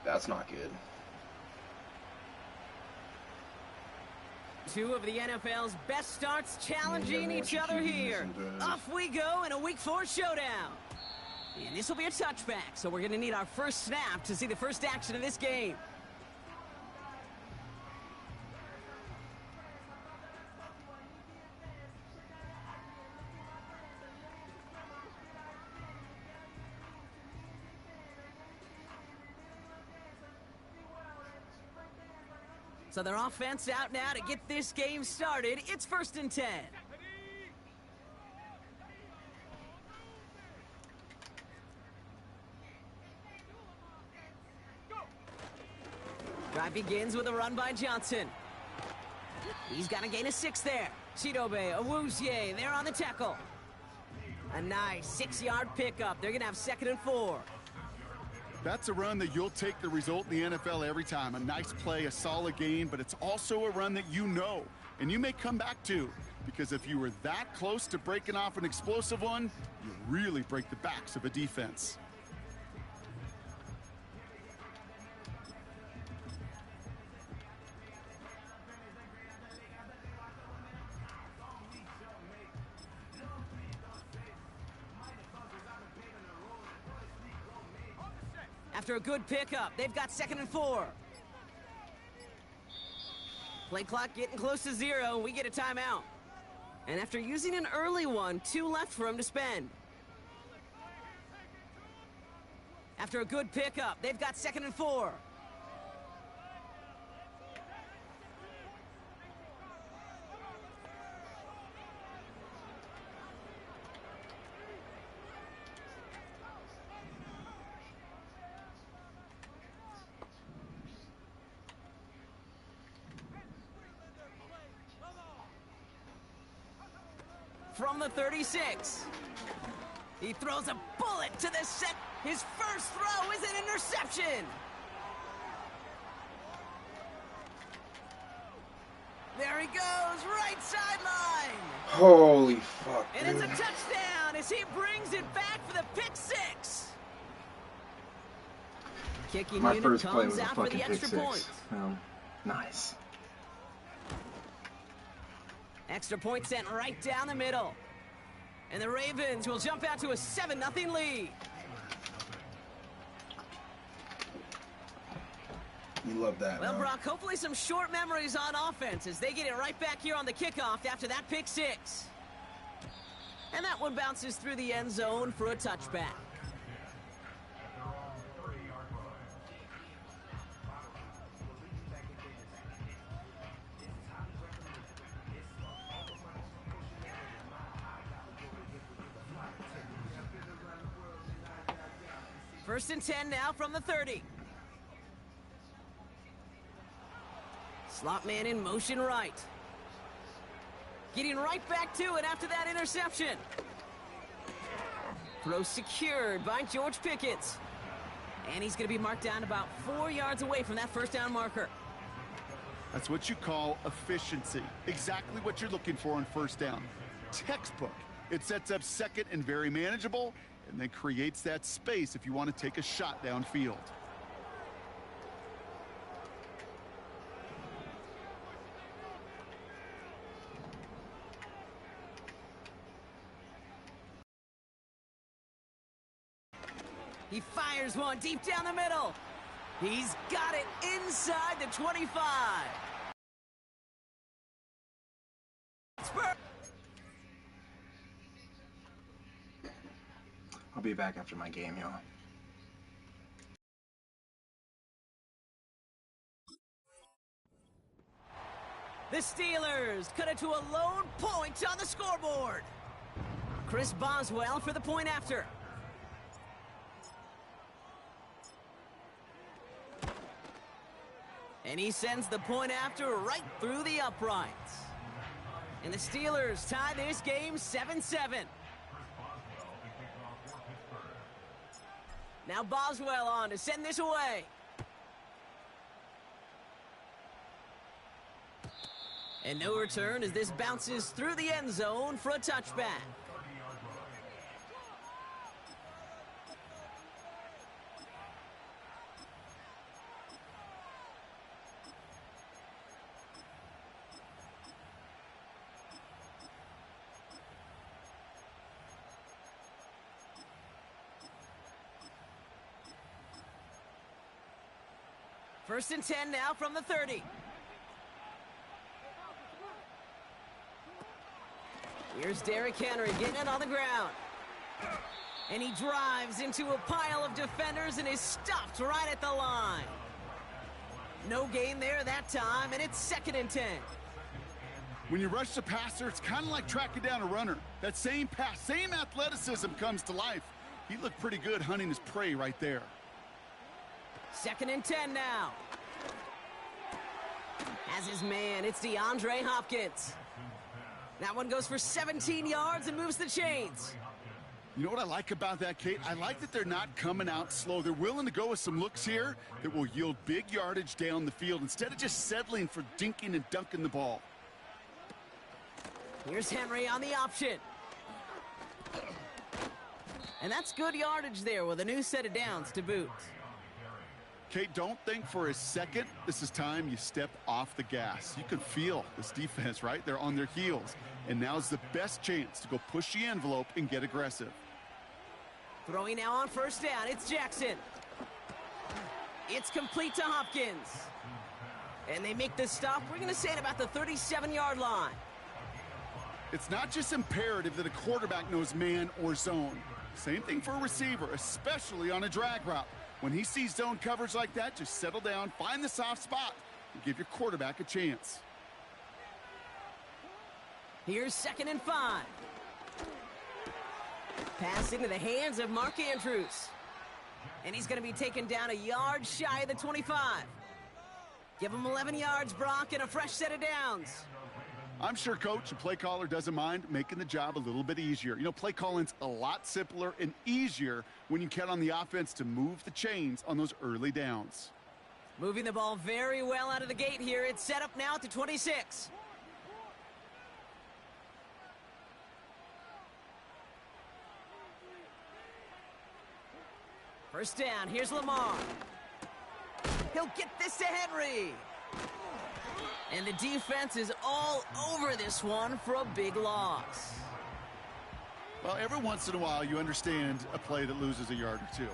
That's not good. Two of the NFL's best starts challenging each other here. Off we go in a Week 4 showdown. And this will be a touchback, so we're going to need our first snap to see the first action of this game. So their offense out now to get this game started. It's 1st and 10. Drive begins with a run by Johnson. He's got to gain a 6 there. Chidobe, Awuzie, they're on the tackle. A nice 6-yard pickup. They're going to have 2nd and 4. That's a run that you'll take the result in the NFL every time. A nice play, a solid gain, but it's also a run that you know, and you may come back to. Because if you were that close to breaking off an explosive one, you really break the backs of a defense. After a good pickup, they've got 2nd and 4. Play clock getting close to 0. We get a timeout. And after using an early one, 2 left for him to spend. After a good pickup, they've got 2nd and 4. From the 36. He throws a bullet to the set. His first throw is an interception. There he goes, right sideline. Holy fuck, and dude. It's a touchdown as he brings it back for the pick 6. Kicking My unit first play comes was a out for fucking the pick extra 6. point. Nice. Extra point sent right down the middle. And the Ravens will jump out to a 7-0 lead. You love that, Well, man. Brock, hopefully some short memories on offense as they get it right back here on the kickoff after that pick 6. And that one bounces through the end zone for a touchback. First and 10 now from the 30. Slot man in motion right. Getting right back to it after that interception. Throw secured by George Pickens. And he's going to be marked down about 4 yards away from that first down marker. That's what you call efficiency. Exactly what you're looking for on first down. Textbook. It sets up second and very manageable, and then creates that space if you want to take a shot downfield. He fires one deep down the middle. He's got it inside the 25. I'll be back after my game, y'all. The Steelers cut it to a lone point on the scoreboard. Chris Boswell for the point after. And he sends the point after right through the uprights. And the Steelers tie this game 7-7. Now Boswell on to send this away. And no return as this bounces through the end zone for a touchback. First and 10 now from the 30. Here's Derrick Henry getting it on the ground. And he drives into a pile of defenders and is stopped right at the line. No gain there that time, and it's 2nd and 10. When you rush the passer, it's kind of like tracking down a runner. That same pass, same athleticism comes to life. He looked pretty good hunting his prey right there. 2nd and 10 now. As his man, it's DeAndre Hopkins. That one goes for 17 yards and moves the chains. You know what I like about that, Kate? I like that they're not coming out slow. They're willing to go with some looks here that will yield big yardage down the field instead of just settling for dinking and dunking the ball. Here's Henry on the option. And that's good yardage there with a new set of downs to boot. Kate, don't think for a second this is time you step off the gas. You can feel this defense, right? They're on their heels. And now's the best chance to go push the envelope and get aggressive. Throwing now on first down, it's Jackson. It's complete to Hopkins. And they make the stop, we're going to say at about the 37-yard line. It's not just imperative that a quarterback knows man or zone. Same thing for a receiver, especially on a drag route. When he sees zone coverage like that, just settle down, find the soft spot, and give your quarterback a chance. Here's 2nd and 5. Pass into the hands of Mark Andrews. And he's going to be taken down a yard shy of the 25. Give him 11 yards, Brock, and a fresh set of downs. I'm sure coach and play caller doesn't mind making the job a little bit easier. You know, play calling's a lot simpler and easier when you count on the offense to move the chains on those early downs. Moving the ball very well out of the gate here. It's set up now at the 26. First down, here's Lamar. He'll get this to Henry. And the defense is all over this one for a big loss. Well, every once in a while you understand a play that loses a yard or two.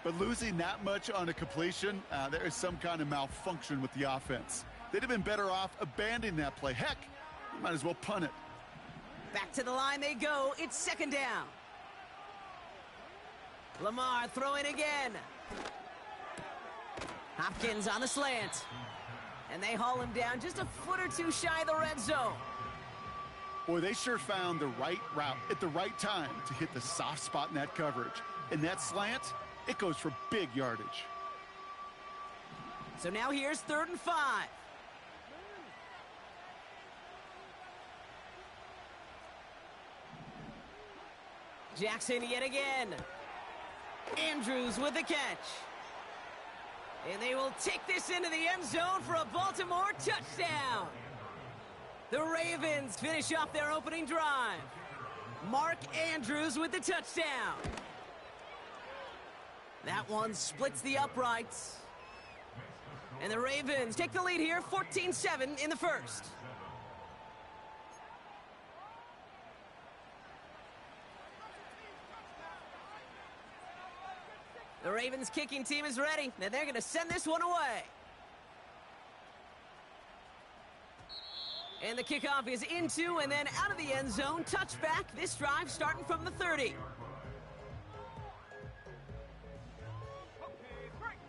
But losing that much on a completion, there is some kind of malfunction with the offense. They'd have been better off abandoning that play. Heck, you might as well punt it. Back to the line they go. It's 2nd down. Lamar throwing again. Hopkins on the slant. And they haul him down just a foot or two shy of the red zone. Boy, they sure found the right route at the right time to hit the soft spot in that coverage. And that slant, it goes for big yardage. So now here's 3rd and 5. Jackson yet again. Andrews with the catch. And they will take this into the end zone for a Baltimore touchdown. The Ravens finish off their opening drive. Mark Andrews with the touchdown. That one splits the uprights. And the Ravens take the lead here, 14-7 in the first. The Ravens kicking team is ready. Now they're going to send this one away. And the kickoff is into and then out of the end zone. Touchback. This drive starting from the 30.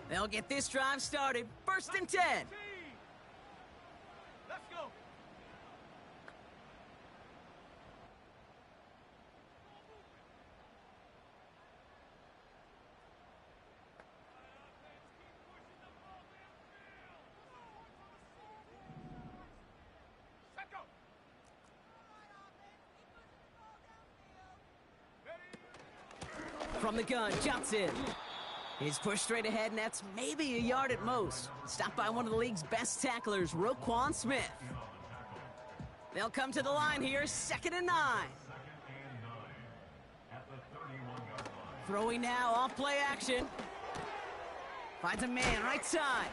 They'll get this drive started. 1st and 10. Let's go. From the gun, Johnson. He's pushed straight ahead, and that's maybe a yard at most. Stopped by one of the league's best tacklers, Roquan Smith. They'll come to the line here, 2nd and 9. Throwing now, off play action. Finds a man right side.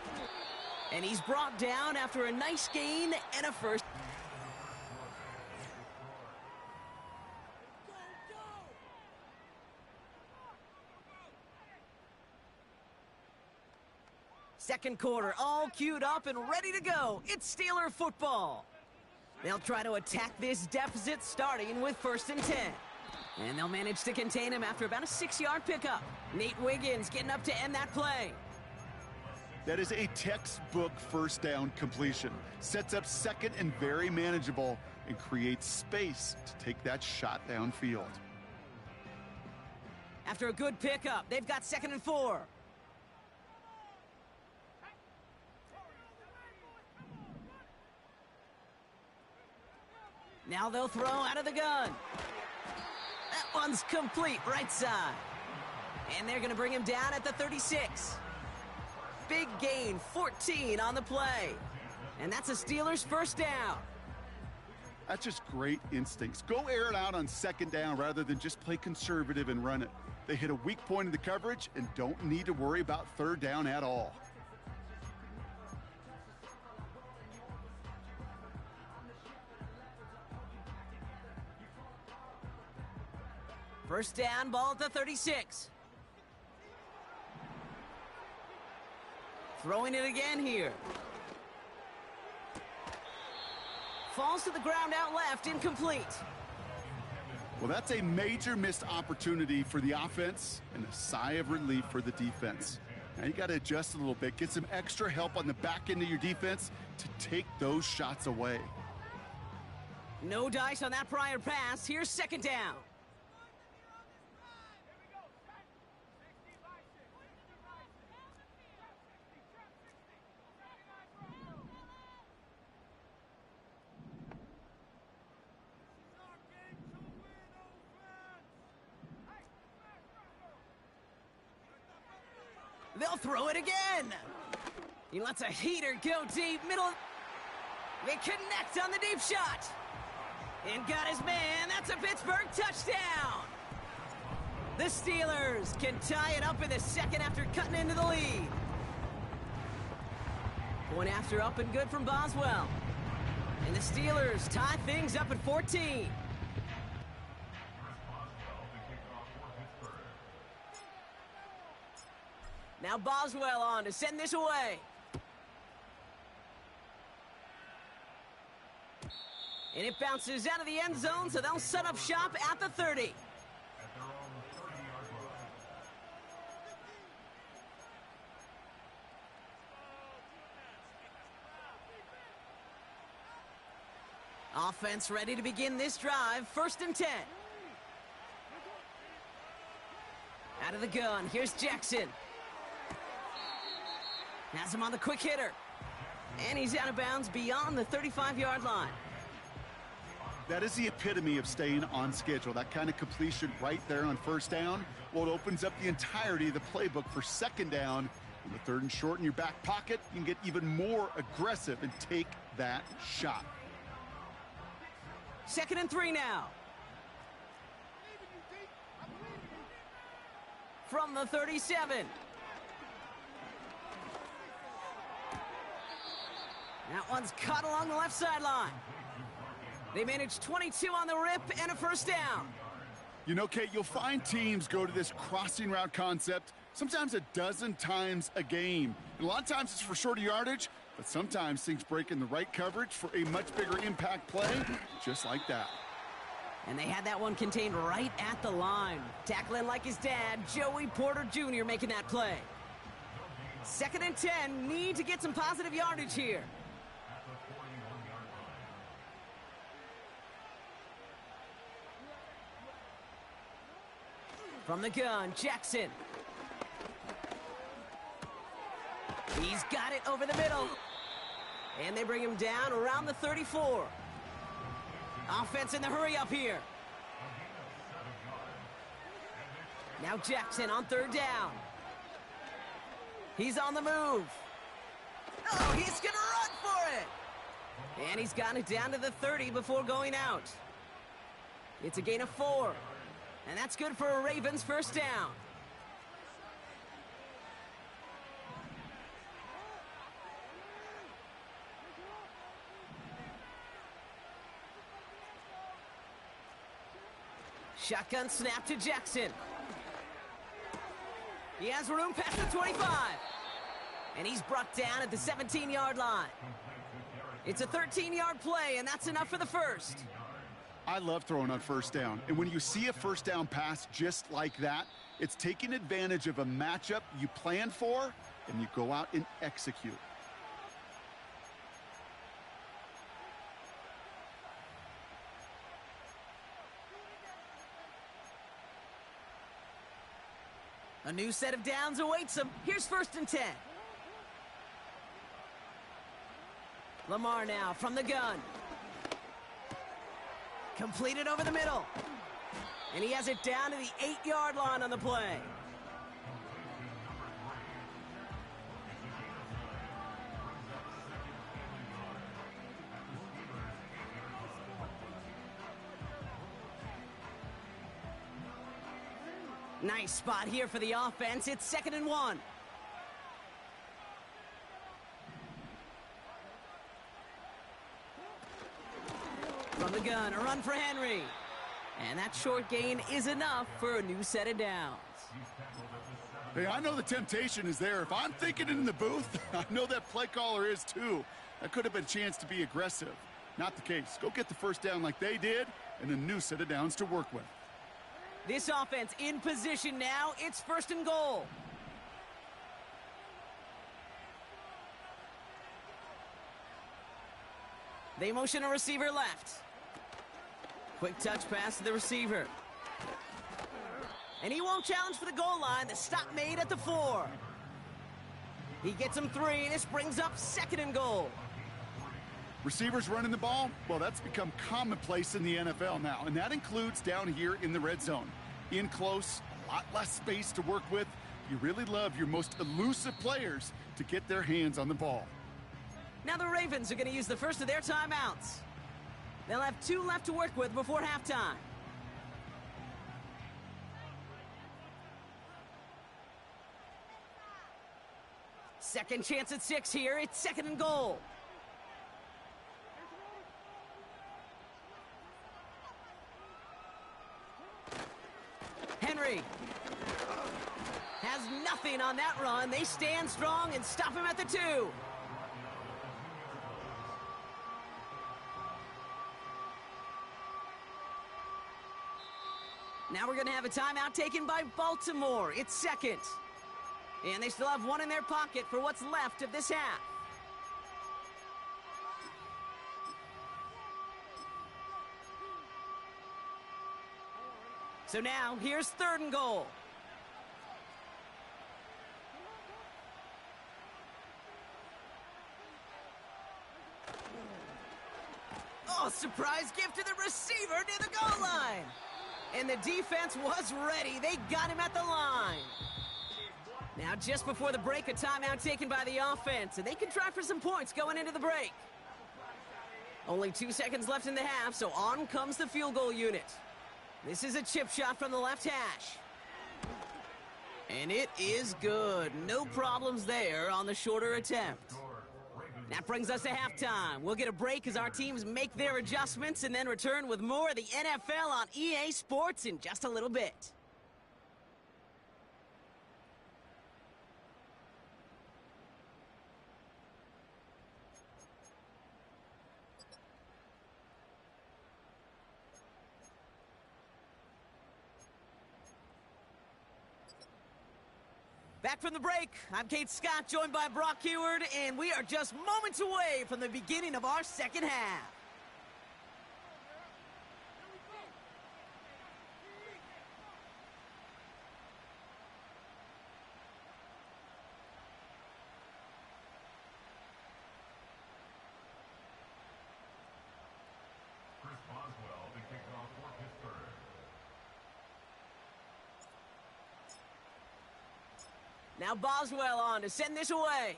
And he's brought down after a nice gain and a first. Second quarter, all queued up and ready to go. It's Steeler football. They'll try to attack this deficit starting with 1st and 10. And they'll manage to contain him after about a 6-yard pickup. Nate Wiggins getting up to end that play. That is a textbook first down completion. Sets up second and very manageable and creates space to take that shot downfield. After a good pickup, they've got 2nd and 4. Now they'll throw out of the gun. That one's complete, right side. And they're going to bring him down at the 36. Big gain, 14 on the play. And that's a Steelers first down. That's just great instincts. Go air it out on 2nd down rather than just play conservative and run it. They hit a weak point in the coverage and don't need to worry about 3rd down at all. First down, ball at the 36. Throwing it again here. Falls to the ground out left, incomplete. Well, that's a major missed opportunity for the offense and a sigh of relief for the defense. Now you got to adjust a little bit, get some extra help on the back end of your defense to take those shots away. No dice on that prior pass. Here's 2nd down. They'll throw it again. He lets a heater go deep. Middle. They connect on the deep shot. And got his man. That's a Pittsburgh touchdown. The Steelers can tie it up in the 2nd after cutting into the lead. Point after up and good from Boswell. And the Steelers tie things up at 14. Now Boswell on to send this away. And it bounces out of the end zone, so they'll set up shop at the 30. Offense ready to begin this drive. 1st and 10. Out of the gun. Here's Jackson. Has him on the quick hitter. And he's out of bounds beyond the 35-yard line. That is the epitome of staying on schedule. That kind of completion right there on 1st down. Well, it opens up the entirety of the playbook for 2nd down. On the 3rd and short in your back pocket, you can get even more aggressive and take that shot. 2nd and 3 now. From the 37. That one's caught along the left sideline. They managed 22 on the rip and a 1st down. You know, Kate, you'll find teams go to this crossing route concept sometimes a dozen times a game. And a lot of times it's for shorter yardage, but sometimes things break in the right coverage for a much bigger impact play, just like that. And they had that one contained right at the line. Tackling like his dad, Joey Porter Jr. making that play. 2nd and 10, need to get some positive yardage here. From the gun, Jackson. He's got it over the middle. And they bring him down around the 34. Offense in the hurry up here. Now Jackson on 3rd down. He's on the move. Oh, he's going to run for it. And he's got it down to the 30 before going out. It's a gain of 4. And that's good for a Ravens 1st down. Shotgun snap to Jackson. He has room past the 25. And he's brought down at the 17-yard line. It's a 13-yard play, and that's enough for the first. I love throwing on first down. And when you see a first down pass just like that, it's taking advantage of a matchup you plan for, and you go out and execute. A new set of downs awaits him. Here's 1st and 10. Lamar now from the gun. Completed over the middle. And he has it down to the 8-yard line on the play. Nice spot here for the offense. It's 2nd and 1. From the gun, a run for Henry. And that short gain is enough for a new set of downs. Hey, I know the temptation is there. If I'm thinking it in the booth, I know that play caller is too. That could have been a chance to be aggressive. Not the case. Go get the first down like they did, and a new set of downs to work with. This offense in position now. It's 1st and goal. They motion a receiver left. Quick touch pass to the receiver. And he won't challenge for the goal line. The stop made at the 4. He gets him 3. This brings up 2nd and goal. Receivers running the ball, well, that's become commonplace in the NFL now, and that includes down here in the red zone. In close, a lot less space to work with. You really love your most elusive players to get their hands on the ball. Now the Ravens are going to use the first of their timeouts. They'll have 2 left to work with before halftime. Second chance at 6 here. It's 2nd and goal. Henry has nothing on that run. They stand strong and stop him at the 2. Now we're going to have a timeout taken by Baltimore. It's 2nd. And they still have 1 in their pocket for what's left of this half. So now, here's 3rd and goal. Oh, surprise gift to the receiver near the goal line. And the defense was ready. They got him at the line. Now, just before the break, a timeout taken by the offense, and they can try for some points going into the break. Only 2 seconds left in the half, so on comes the field goal unit. This is a chip shot from the left hash. And it is good. No problems there on the shorter attempt. That brings us to halftime. We'll get a break as our teams make their adjustments and then return with more of the NFL on EA Sports in just a little bit. Back from the break, I'm Kate Scott, joined by Brock Heward, and we are just moments away from the beginning of our second half. Now Boswell on to send this away.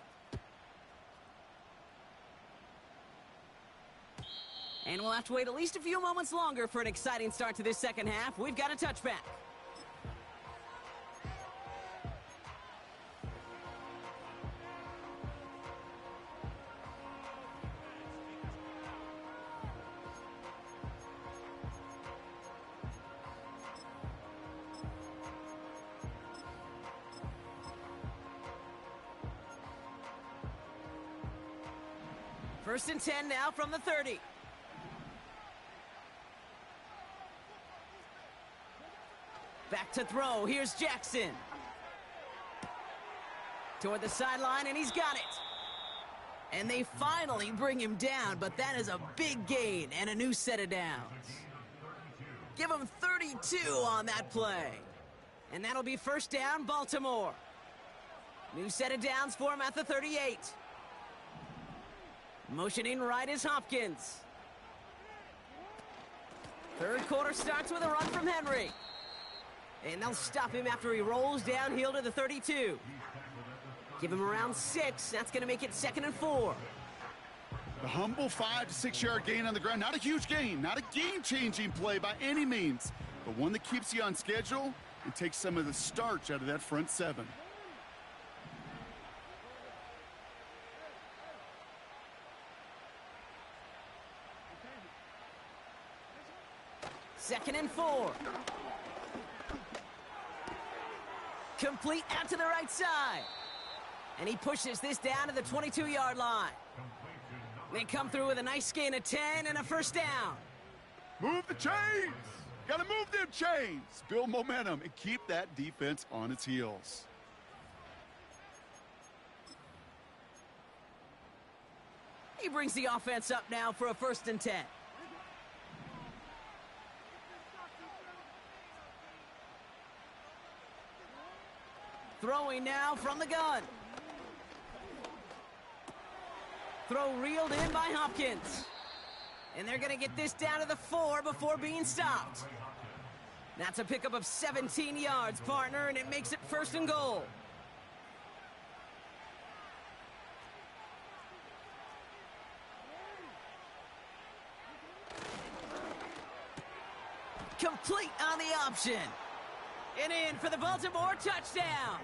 And we'll have to wait at least a few moments longer for an exciting start to this second half. We've got a touchback. First and 10 now from the 30. Back to throw. Here's Jackson. Toward the sideline, and he's got it. And they finally bring him down, but that is a big gain and a new set of downs. Give him 32 on that play. And that'll be first down, Baltimore. New set of downs for him at the 38. Motioning right is Hopkins. Third quarter starts with a run from Henry. And they'll stop him after he rolls downhill to the 32. Give him around 6. That's going to make it 2nd and 4. The humble 5 to 6 yard gain on the ground. Not a huge gain, not a game-changing play by any means, but one that keeps you on schedule and takes some of the starch out of that front 7. Second and 4. Complete out to the right side. And he pushes this down to the 22-yard line. They come through with a nice gain of 10 and a first down. Move the chains! Gotta move them chains! Build momentum and keep that defense on its heels. He brings the offense up now for a first and 10. Throwing now from the gun. Throw reeled in by Hopkins. And they're going to get this down to the 4 before being stopped. That's a pickup of 17 yards, partner, and it makes it first and goal. Complete on the option. And in for the Baltimore touchdown.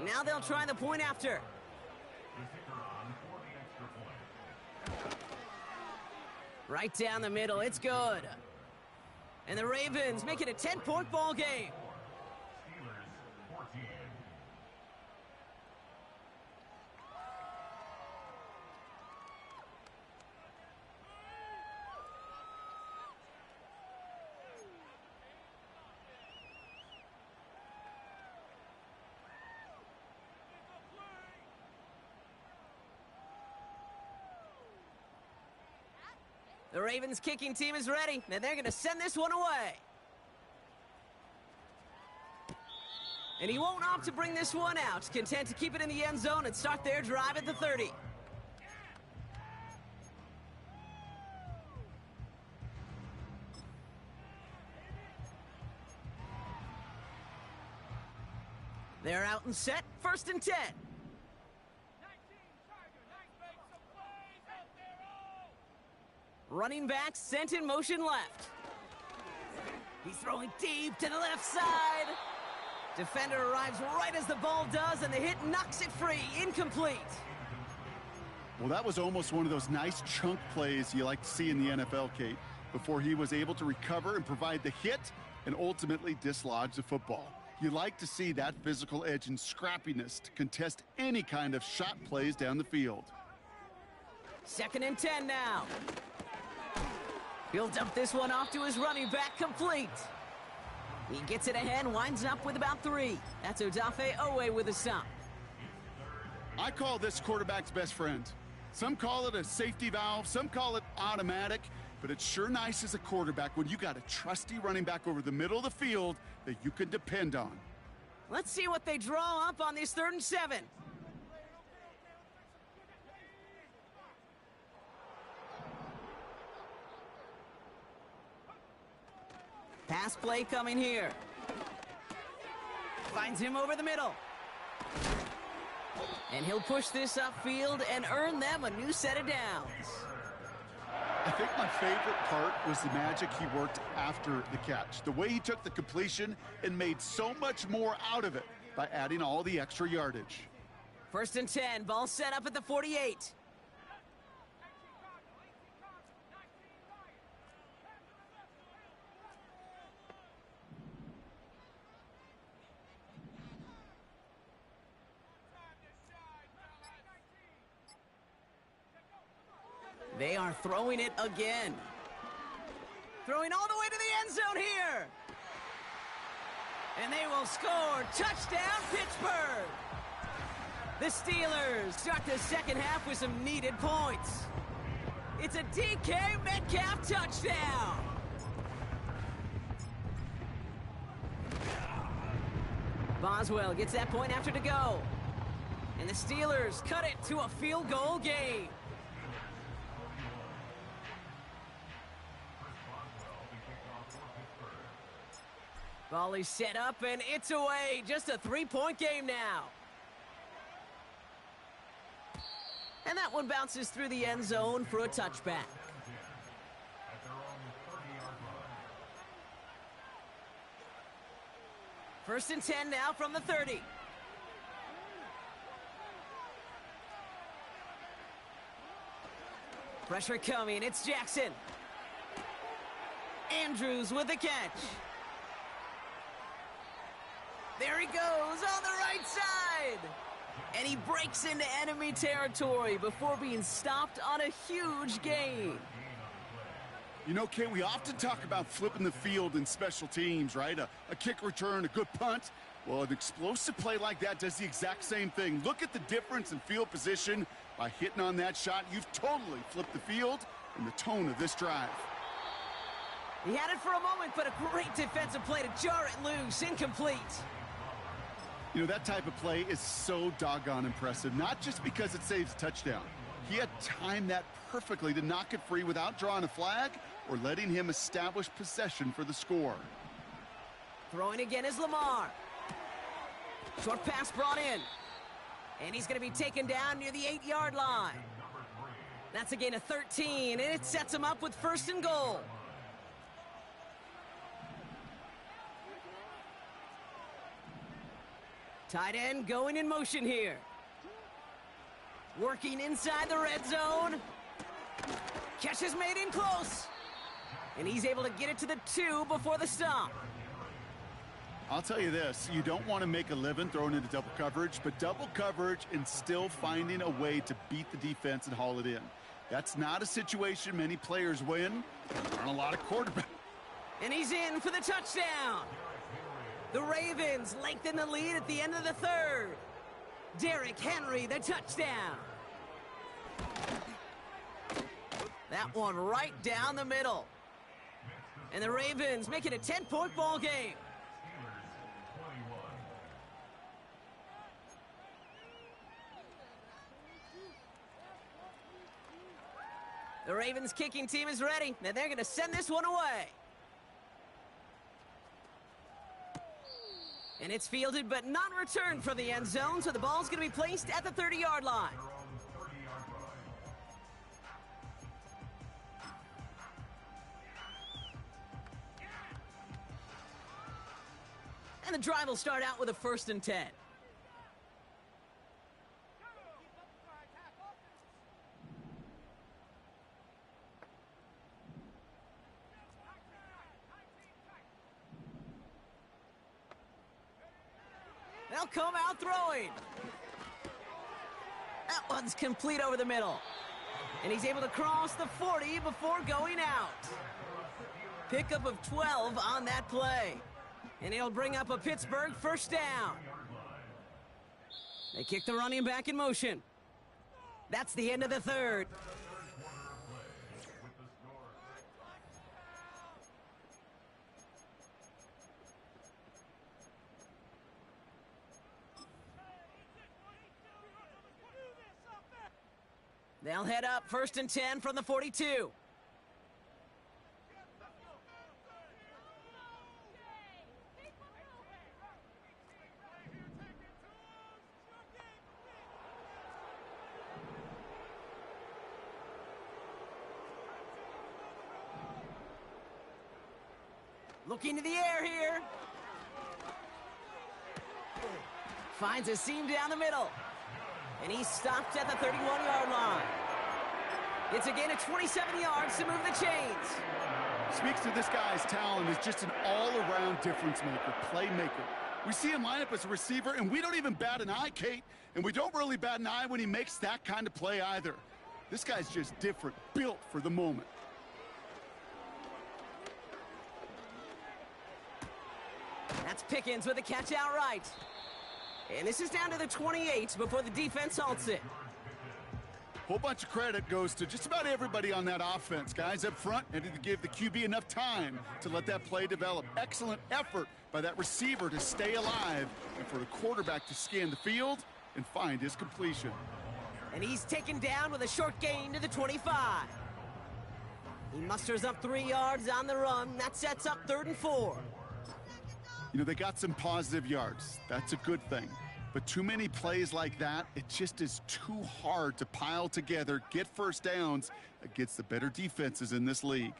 Now they'll try the point after. Right down the middle, it's good. And the Ravens make it a 10-point ball game. The Ravens kicking team is ready, and they're going to send this one away. And he won't opt to bring this one out, content to keep it in the end zone and start their drive at the 30. They're out and set, first and 10. Running back sent in motion left. He's throwing deep to the left side. Defender arrives right as the ball does, and the hit knocks it free. Incomplete. Well, that was almost one of those nice chunk plays you like to see in the NFL, Kate, before he was able to recover and provide the hit and ultimately dislodge the football. You like to see that physical edge and scrappiness to contest any kind of shot plays down the field. Second and 10 now. He'll dump this one off to his running back, complete. He gets it ahead, winds up with about 3. That's Odafe Owe with a stop. I call this quarterback's best friend. Some call it a safety valve, some call it automatic, but it's sure nice as a quarterback when you got a trusty running back over the middle of the field that you can depend on. Let's see what they draw up on this 3rd and 7. Pass play coming here. Finds him over the middle. And he'll push this upfield and earn them a new set of downs. I think my favorite part was the magic he worked after the catch. The way he took the completion and made so much more out of it by adding all the extra yardage. 1st and 10, ball set up at the 48. They are throwing it again. Throwing all the way to the end zone here. And they will score. Touchdown, Pittsburgh. The Steelers start the second half with some needed points. It's a DK Metcalf touchdown. Boswell gets that point after to go. And the Steelers cut it to a field goal game. Volley set up, and it's away. Just a three-point game now. And that one bounces through the end zone for a touchback. First and 10 now from the 30. Pressure coming. It's Jackson. Andrews with the catch. There he goes on the right side. And he breaks into enemy territory before being stopped on a huge gain. You know, Kay, we often talk about flipping the field in special teams, right? A kick return, a good punt. Well, an explosive play like that does the exact same thing. Look at the difference in field position. By hitting on that shot, you've totally flipped the field and the tone of this drive. He had it for a moment, but a great defensive play to jar it loose. Incomplete. You know, that type of play is so doggone impressive, not just because it saves a touchdown. He had timed that perfectly to knock it free without drawing a flag or letting him establish possession for the score. Throwing again is Lamar. Short pass brought in. And he's going to be taken down near the 8-yard line. That's a gain of 13, and it sets him up with first and goal. Tight end going in motion here. Working inside the red zone. Catch is made in close. And he's able to get it to the 2 before the stop. I'll tell you this, you don't want to make a living throwing into double coverage, but double coverage and still finding a way to beat the defense and haul it in. That's not a situation many players win. There aren't a lot of quarterbacks. And he's in for the touchdown. The Ravens lengthen the lead at the end of the third. Derrick Henry, the touchdown. That one right down the middle. And the Ravens make it a 10-point ball game. The Ravens kicking team is ready, and they're going to send this one away. And it's fielded but not returned from the end zone, so the ball's going to be placed at the 30-yard line. And the drive will start out with a 1st and 10. They'll come out throwing. That one's complete over the middle. And he's able to cross the 40 before going out. Pickup of 12 on that play. And he'll bring up a Pittsburgh first down. They kick the running back in motion. That's the end of the third. They'll head up 1st and 10 from the 42. Looking to the air here. Finds a seam down the middle. And he's stopped at the 31-yard line. It's a gain of 27 yards to move the chains. Speaks to this guy's talent as just an all-around difference maker, playmaker. We see him line up as a receiver, and we don't even bat an eye, Kate. And we don't really bat an eye when he makes that kind of play either. This guy's just different, built for the moment. That's Pickens with a catch outright. And this is down to the 28 before the defense halts it. Whole bunch of credit goes to just about everybody on that offense. Guys up front needed to give the QB enough time to let that play develop. Excellent effort by that receiver to stay alive and for the quarterback to scan the field and find his completion. And he's taken down with a short gain to the 25. He musters up 3 yards on the run. That sets up 3rd and 4. You know, they got some positive yards. That's a good thing. But too many plays like that, it just is too hard to pile together, get first downs against the better defenses in this league.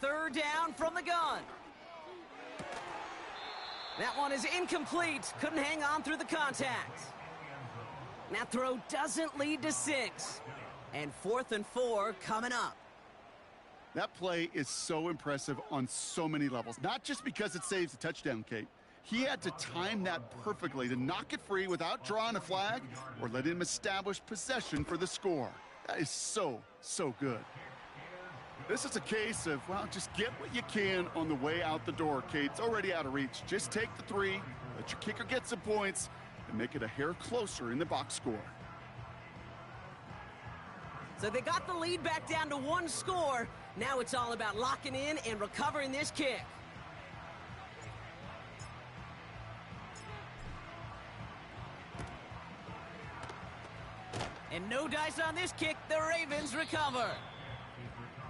Third down from the gun. That one is incomplete. Couldn't hang on through the contact. That throw doesn't lead to 6. And 4th and 4 coming up. That play is so impressive on so many levels. Not just because it saves a touchdown, Kate. He had to time that perfectly to knock it free without drawing a flag or let him establish possession for the score. That is so, so good. This is a case of, well, just get what you can on the way out the door, Kate. It's already out of reach. Just take the 3, let your kicker get some points, and make it a hair closer in the box score. So they got the lead back down to 1 score. Now it's all about locking in and recovering this kick. And no dice on this kick. The Ravens recover.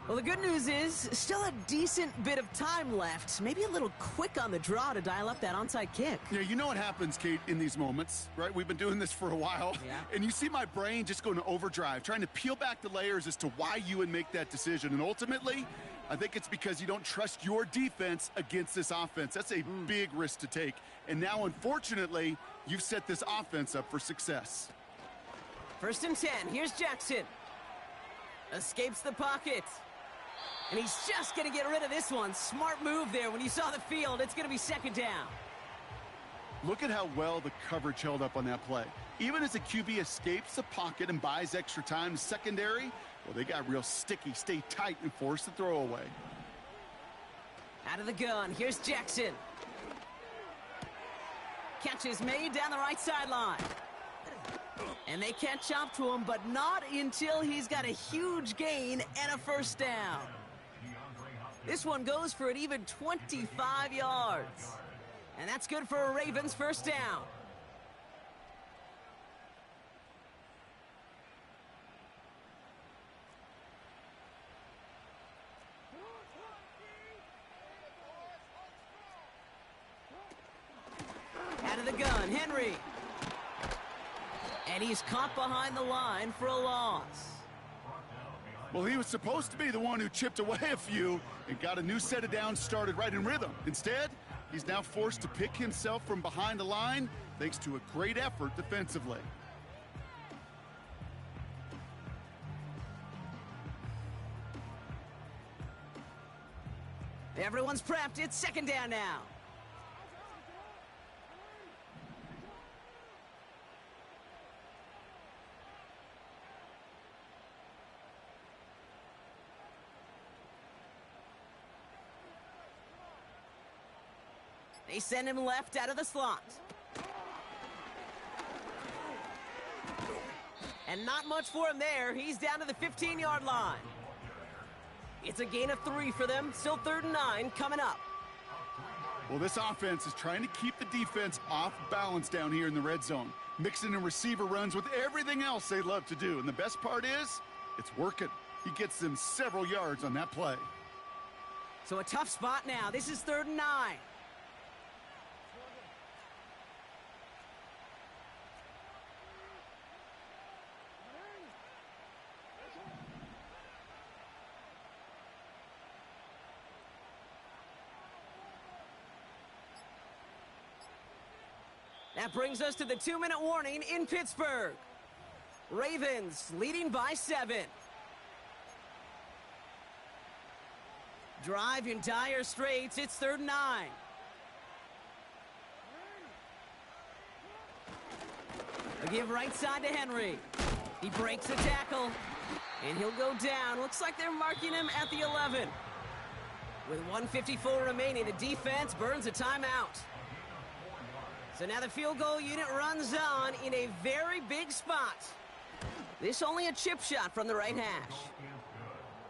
Well, the good news is still a decent bit of time left. Maybe a little quick on the draw to dial up that onside kick. Yeah, you know what happens, Kate, in these moments, right? We've been doing this for a while. Yeah. And you see my brain just going to overdrive, trying to peel back the layers as to why you would make that decision. And ultimately, I think it's because you don't trust your defense against this offense. That's a big risk to take. And now, unfortunately, you've set this offense up for success. 1st and 10. Here's Jackson. Escapes the pocket. And he's just going to get rid of this one. Smart move there. When you saw the field, it's going to be 2nd down. Look at how well the coverage held up on that play. Even as the QB escapes the pocket and buys extra time, the secondary, well, they got real sticky. Stay tight and force the throw away. Out of the gun. Here's Jackson. Catch is made down the right sideline. And they catch up to him, but not until he's got a huge gain and a 1st down. This one goes for an even 25 yards. And that's good for a Ravens 1st down. Out of the gun, Henry. And he's caught behind the line for a loss. Well, he was supposed to be the one who chipped away a few and got a new set of downs started right in rhythm. Instead, he's now forced to pick himself from behind the line thanks to a great effort defensively. Everyone's prepped. It's 2nd down now. They send him left out of the slot. And not much for him there. He's down to the 15-yard line. It's a gain of 3 for them. Still 3rd and 9 coming up. Well, this offense is trying to keep the defense off balance down here in the red zone, mixing in receiver runs with everything else they love to do. And the best part is, it's working. He gets them several yards on that play. So a tough spot now. This is 3rd and 9. That brings us to the 2-minute warning in Pittsburgh. Ravens leading by 7. Drive in dire straits. It's 3rd and 9. A give right side to Henry. He breaks the tackle, and he'll go down. Looks like they're marking him at the 11. With 1:54 remaining, the defense burns a timeout. So now the field goal unit runs on in a very big spot. This only a chip shot from the right hash.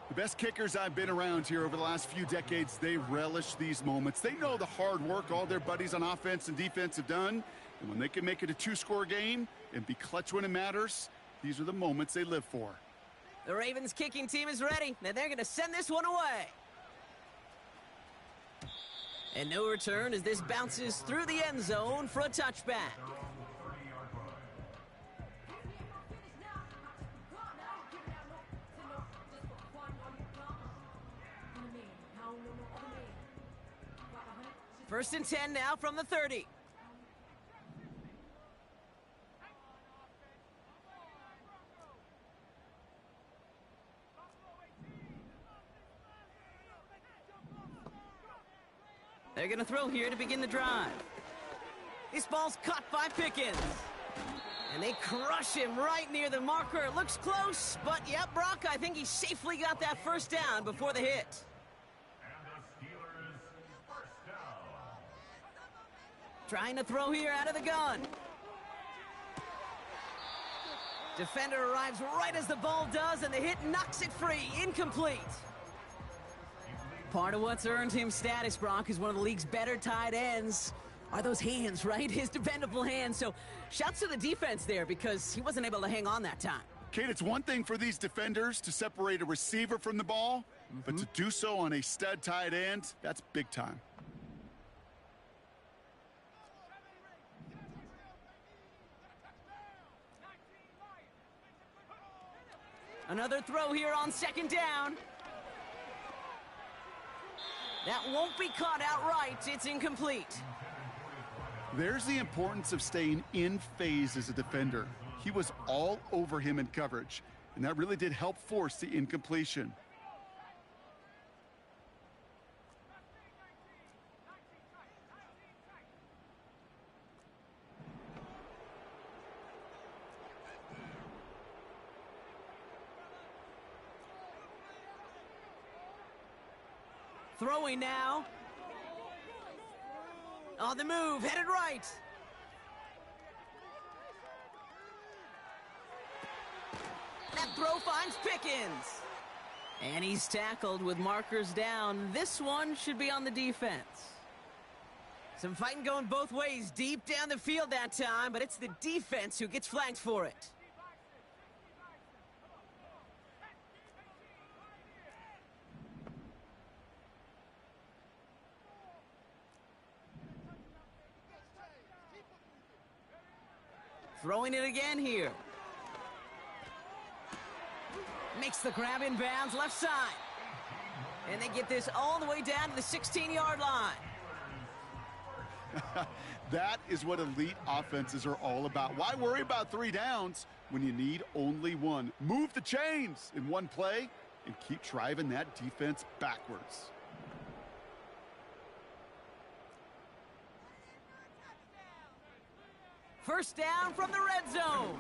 The best kickers I've been around here over the last few decades, they relish these moments. They know the hard work all their buddies on offense and defense have done. And when they can make it a 2-score game and be clutch when it matters, these are the moments they live for. The Ravens kicking team is ready, and they're going to send this one away. And no return as this bounces through the end zone for a touchback. First and 10 now from the 30. They're going to throw here to begin the drive. This ball's caught by Pickens. And they crush him right near the marker. It looks close, but yep, Brock, I think he safely got that first down before the hit. Trying to throw here out of the gun. Defender arrives right as the ball does, and the hit knocks it free. Incomplete. Part of what's earned him status, Brock, is one of the league's better tight ends. Are those hands, right? His dependable hands. So shouts to the defense there because he wasn't able to hang on that time. Kate, it's one thing for these defenders to separate a receiver from the ball, but to do so on a stud tight end, that's big time. Another throw here on 2nd down. That won't be caught outright. It's incomplete. There's the importance of staying in phase as a defender. He was all over him in coverage, and that really did help force the incompletion. Throwing now. On the move, headed right. That throw finds Pickens. And he's tackled with markers down. This one should be on the defense. Some fighting going both ways deep down the field that time, but it's the defense who gets flanked for it. Throwing it again here. Makes the grab in bounds left side. And they get this all the way down to the 16-yard line. That is what elite offenses are all about. Why worry about 3 downs when you need only 1? Move the chains in one play and keep driving that defense backwards. First down from the red zone.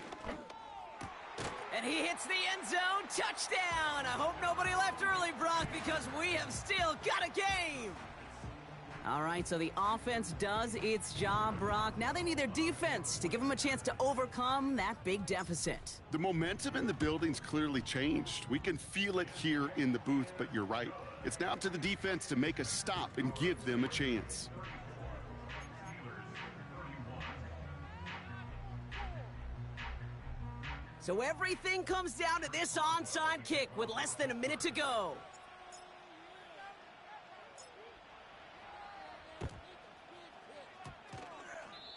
And he hits the end zone. Touchdown. I hope nobody left early, Brock, because we have still got a game. All right, so the offense does its job, Brock. Now they need their defense to give them a chance to overcome that big deficit. The momentum in the building's clearly changed. We can feel it here in the booth, but you're right. It's now up to the defense to make a stop and give them a chance. So everything comes down to this onside kick with less than a minute to go.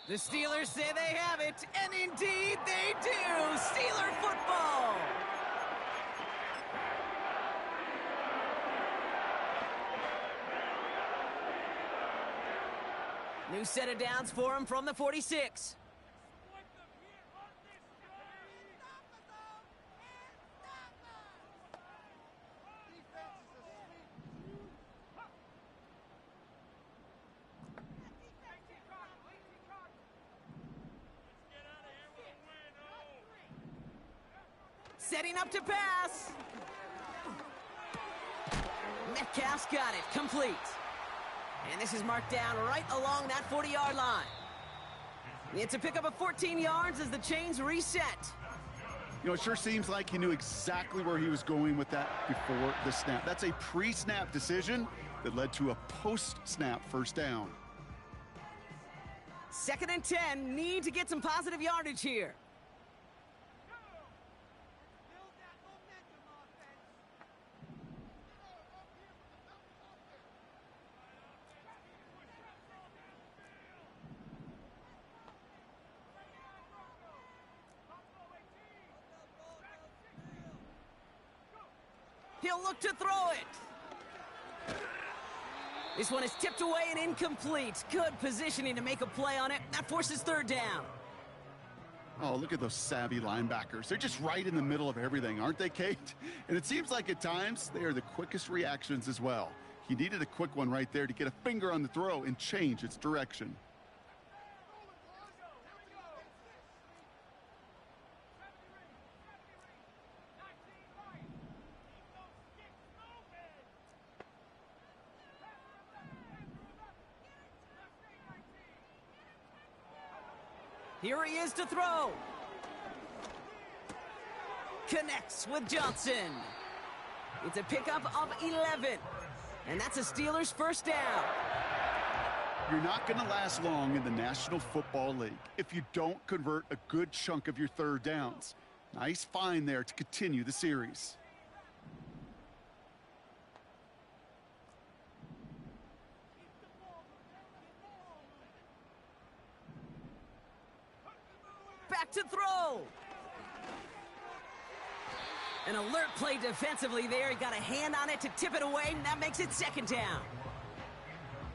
The Steelers say they have it, and indeed they do. Steeler football. New set of downs for him from the 46. Setting up to pass. Metcalf's got it, complete. And this is marked down right along that 40-yard line. It's a pickup of 14 yards as the chains reset. You know, it sure seems like he knew exactly where he was going with that before the snap. That's a pre-snap decision that led to a post-snap first down. 2nd and 10, need to get some positive yardage here. He'll look to throw it. This one is tipped away and incomplete. Good positioning to make a play on it. That forces 3rd down. Oh, look at those savvy linebackers. They're just right in the middle of everything, aren't they, Kate? And it seems like at times they are the quickest reactions as well. He needed a quick one right there to get a finger on the throw and change its direction. Here he is to throw. Connects with Johnson. It's a pickup of 11. And that's a Steelers first down. You're not going to last long in the National Football League if you don't convert a good chunk of your 3rd downs. Nice find there to continue the series. Back to throw. An alert play defensively there. He got a hand on it to tip it away, and that makes it 2nd down.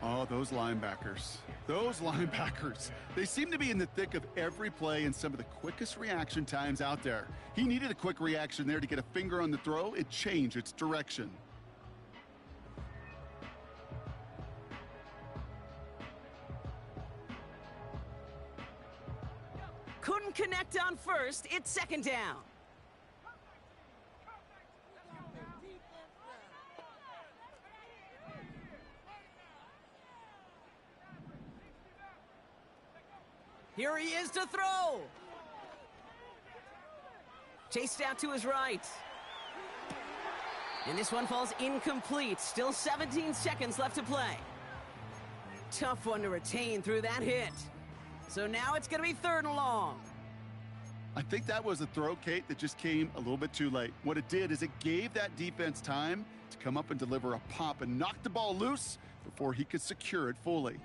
Oh, those linebackers. Those linebackers. They seem to be in the thick of every play and some of the quickest reaction times out there. He needed a quick reaction there to get a finger on the throw and change its direction. Couldn't connect on first. It's 2nd down. Here he is to throw. Chased out to his right. And this one falls incomplete. Still 17 seconds left to play. Tough one to retain through that hit. So now it's going to be 3rd and long. I think that was a throw, Kate, that just came a little bit too late. What it did is it gave that defense time to come up and deliver a pop and knock the ball loose before he could secure it fully.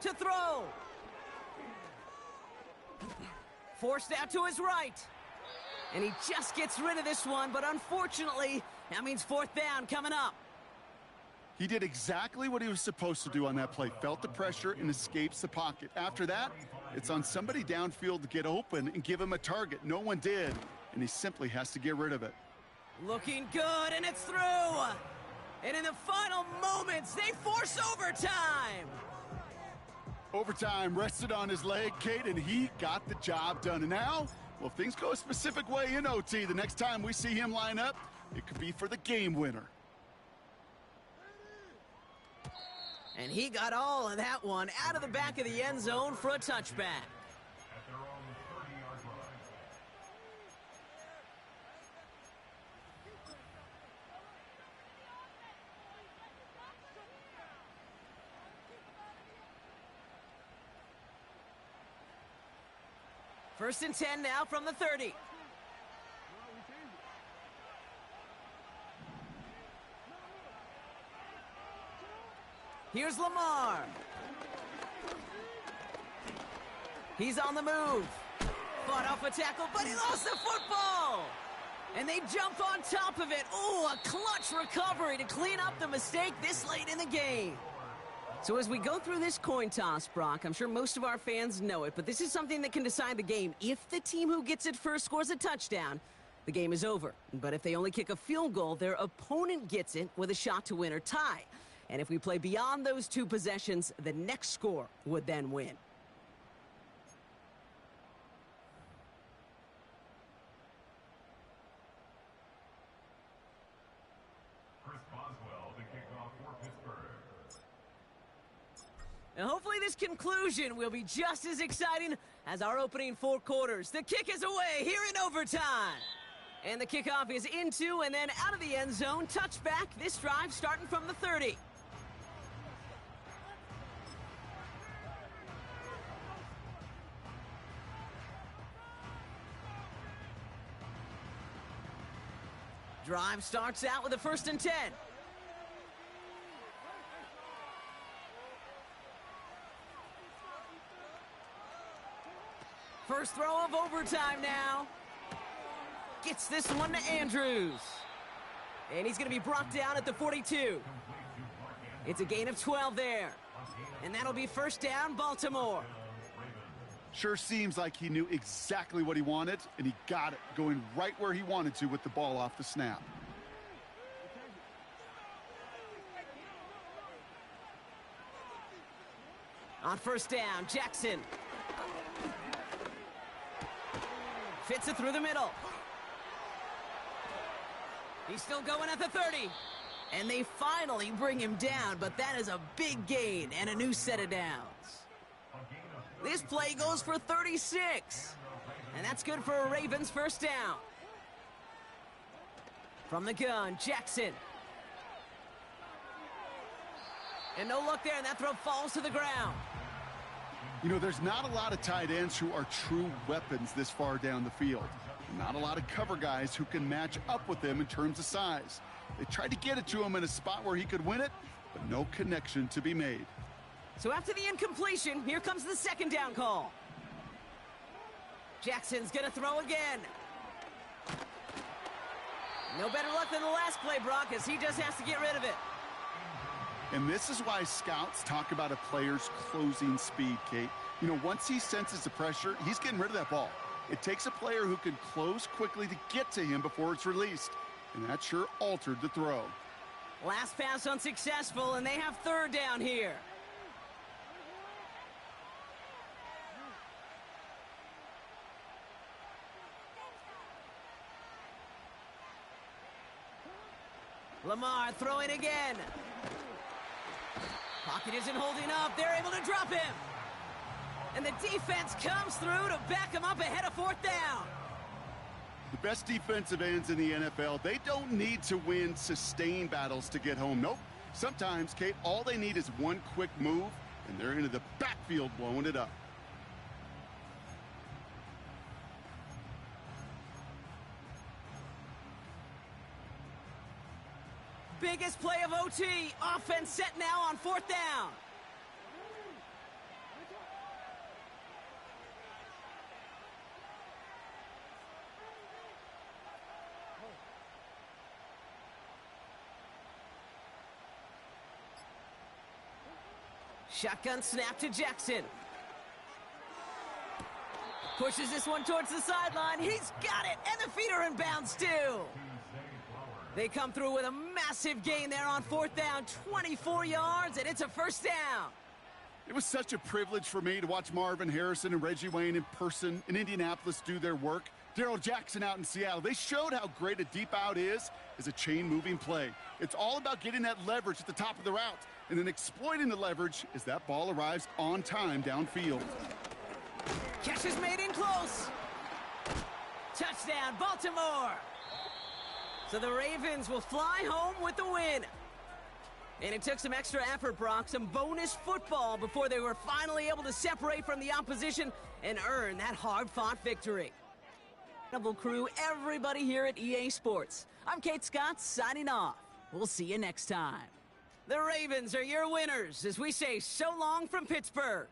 To throw. Forced out to his right. And he just gets rid of this one, but unfortunately, that means 4th down coming up. He did exactly what he was supposed to do on that play. Felt the pressure and escapes the pocket. After that, it's on somebody downfield to get open and give him a target. No one did, and he simply has to get rid of it. Looking good, and it's through. And in the final moments, they force overtime. Overtime rested on his leg, Kate, and he got the job done. And now, well, if things go a specific way in OT, the next time we see him line up, it could be for the game winner. And he got all of that one out of the back of the end zone for a touchback. First and 10 now from the 30. Here's Lamar. He's on the move. Fought off a tackle, but he lost the football. And they jump on top of it. Ooh, a clutch recovery to clean up the mistake this late in the game. So as we go through this coin toss, Brock, I'm sure most of our fans know it, but this is something that can decide the game. If the team who gets it first scores a touchdown, the game is over. But if they only kick a field goal, their opponent gets it with a shot to win or tie. And if we play beyond those 2 possessions, the next score would then win. And hopefully this conclusion will be just as exciting as our opening 4 quarters. The kick is away here in overtime. And the kickoff is into and then out of the end zone. Touchback, this drive starting from the 30. Drive starts out with a 1st and 10. First throw of overtime now. Gets this one to Andrews. And he's going to be brought down at the 42. It's a gain of 12 there. And that'll be 1st down, Baltimore. Sure seems like he knew exactly what he wanted, and he got it, going right where he wanted to with the ball off the snap. On 1st down, Jackson. Fits it through the middle. He's still going at the 30. And they finally bring him down, but that is a big gain and a new set of downs. This play goes for 36. And that's good for a Ravens 1st down. From the gun, Jackson. And no luck there, and that throw falls to the ground. You know, there's not a lot of tight ends who are true weapons this far down the field. Not a lot of cover guys who can match up with them in terms of size. They tried to get it to him in a spot where he could win it, but no connection to be made. So after the incompletion, here comes the 2nd down call. Jackson's gonna throw again. No better luck than the last play, Brock, as he just has to get rid of it. And this is why scouts talk about a player's closing speed, Kate. You know, once he senses the pressure, he's getting rid of that ball. It takes a player who can close quickly to get to him before it's released. And that sure altered the throw. Last pass unsuccessful, and they have 3rd down here. Lamar throwing again. Pocket isn't holding up. They're able to drop him. And the defense comes through to back him up ahead of 4th down. The best defensive ends in the NFL, they don't need to win sustained battles to get home. Nope. Sometimes, Kate, all they need is one quick move, and they're into the backfield blowing it up. Biggest play of OT. Offense set now on 4th down. Shotgun snap to Jackson. Pushes this one towards the sideline. He's got it, and the feet are in bounds too. They come through with a massive gain there on 4th down, 24 yards, and it's a 1st down. It was such a privilege for me to watch Marvin Harrison and Reggie Wayne in person in Indianapolis do their work. Darrell Jackson out in Seattle. They showed how great a deep out is as a chain-moving play. It's all about getting that leverage at the top of the route and then exploiting the leverage as that ball arrives on time downfield. Catch is made in close. Touchdown, Baltimore. So the Ravens will fly home with the win. And it took some extra effort, Brock, some bonus football before they were finally able to separate from the opposition and earn that hard-fought victory. Incredible crew, everybody here at EA Sports. I'm Kate Scott, signing off. We'll see you next time. The Ravens are your winners as we say so long from Pittsburgh.